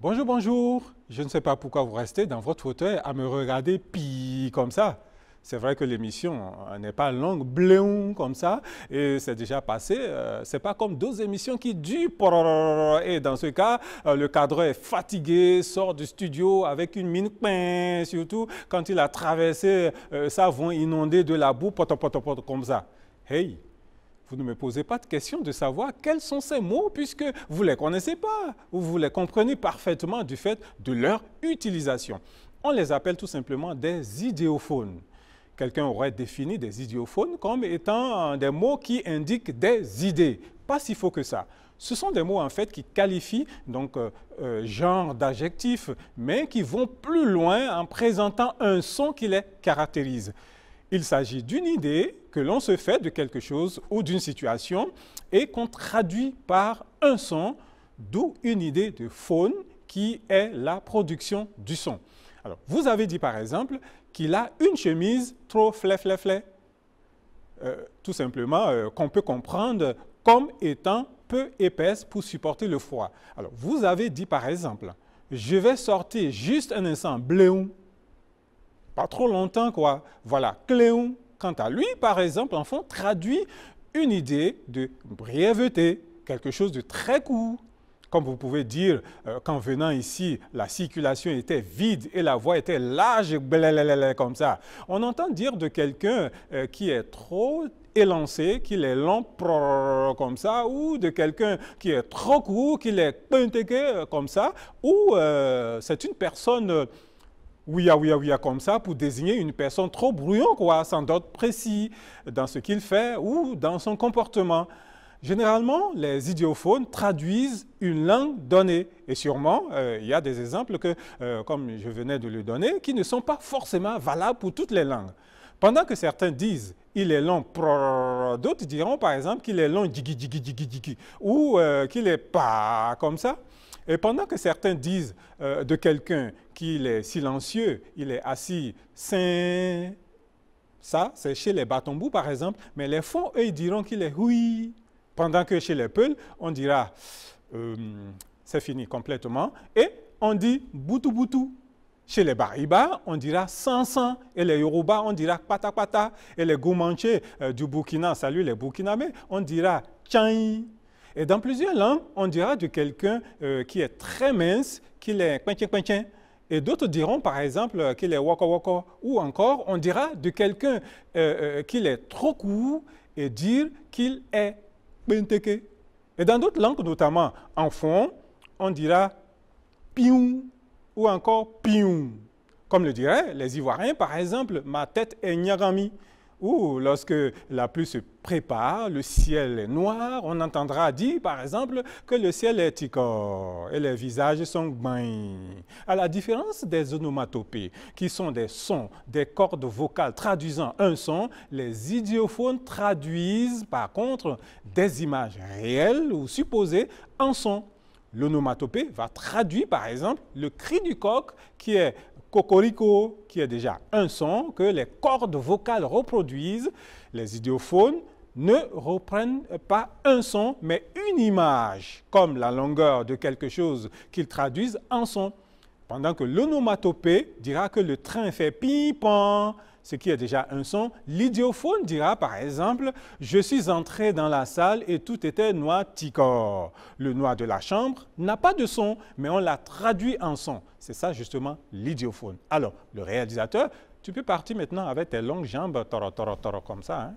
Bonjour, bonjour. Je ne sais pas pourquoi vous restez dans votre fauteuil à me regarder pis comme ça. C'est vrai que l'émission n'est pas longue, bléon comme ça, et c'est déjà passé. C'est pas comme d'autres émissions qui durent. Et dans ce cas, le cadre est fatigué, sort du studio avec une mine, surtout quand il a traversé sa voie inondée de la boue, comme ça. Hey! Vous ne me posez pas de question de savoir quels sont ces mots puisque vous ne les connaissez pas ou vous les comprenez parfaitement du fait de leur utilisation. On les appelle tout simplement des idéophones. Quelqu'un aurait défini des idéophones comme étant des mots qui indiquent des idées. Pas si faux que ça. Ce sont des mots en fait qui qualifient donc genre d'adjectifs, mais qui vont plus loin en présentant un son qui les caractérise. Il s'agit d'une idée que l'on se fait de quelque chose ou d'une situation et qu'on traduit par un son, d'où une idée de phone qui est la production du son. Alors, vous avez dit par exemple qu'il a une chemise trop flé. Tout simplement qu'on peut comprendre comme étant peu épaisse pour supporter le froid. Alors, vous avez dit par exemple, je vais sortir juste un instant, bléon. Pas trop longtemps, quoi. Voilà, Cléon, quant à lui, par exemple, en fond, traduit une idée de brièveté, quelque chose de très court. Comme vous pouvez dire, qu'en venant ici, la circulation était vide et la voie était large, comme ça. On entend dire de quelqu'un qui est trop élancé, qu'il est lent, comme ça, ou de quelqu'un qui est trop court, qu'il est comme ça, ou c'est une personne... Oui, comme ça, pour désigner une personne trop brouillon, quoi, sans d'autre précis dans ce qu'il fait ou dans son comportement. Généralement, les idiophones traduisent une langue donnée. Et sûrement, il y a des exemples que, comme je venais de le donner, qui ne sont pas forcément valables pour toutes les langues. Pendant que certains disent « il est long », d'autres diront par exemple qu'il est long, ou qu'il est pas comme ça. Et pendant que certains disent de quelqu'un qu'il est silencieux, il est assis, sain, ça c'est chez les Batombous par exemple, mais les Fonds, eux, ils diront qu'il est oui. Pendant que chez les Peuls, on dira c'est fini complètement. Et on dit boutou. Chez les Bariba, on dira sansan. Et les Yoruba, on dira pata. Et les Goumanché du Burkina, salut les Burkinabés, on dira tchaï. Et dans plusieurs langues, on dira de quelqu'un qui est très mince, qu'il est quintien. Et d'autres diront, par exemple, qu'il est woko. Ou encore, on dira de quelqu'un qu'il est trop court et dire qu'il est benteke. Et dans d'autres langues, notamment en fond, on dira piou ou encore piou. Comme le diraient les Ivoiriens, par exemple, ma tête est nyagami. Ou lorsque la pluie se prépare, le ciel est noir, on entendra dire, par exemple, que le ciel est ticor et les visages sont bains. À la différence des onomatopées, qui sont des sons, des cordes vocales traduisant un son, les idiophones traduisent, par contre, des images réelles ou supposées en son. L'onomatopée va traduire, par exemple, le cri du coq qui est cocorico, qui est déjà un son que les cordes vocales reproduisent. Les idiophones ne reprennent pas un son, mais une image, comme la longueur de quelque chose qu'ils traduisent en son. Pendant que l'onomatopée dira que le train fait pipant, ce qui est déjà un son. L'idiophone dira par exemple « Je suis entré dans la salle et tout était noir ticor ». Le noir de la chambre n'a pas de son, mais on l'a traduit en son. C'est ça justement l'idiophone. Alors, le réalisateur, tu peux partir maintenant avec tes longues jambes, toro, comme ça, hein?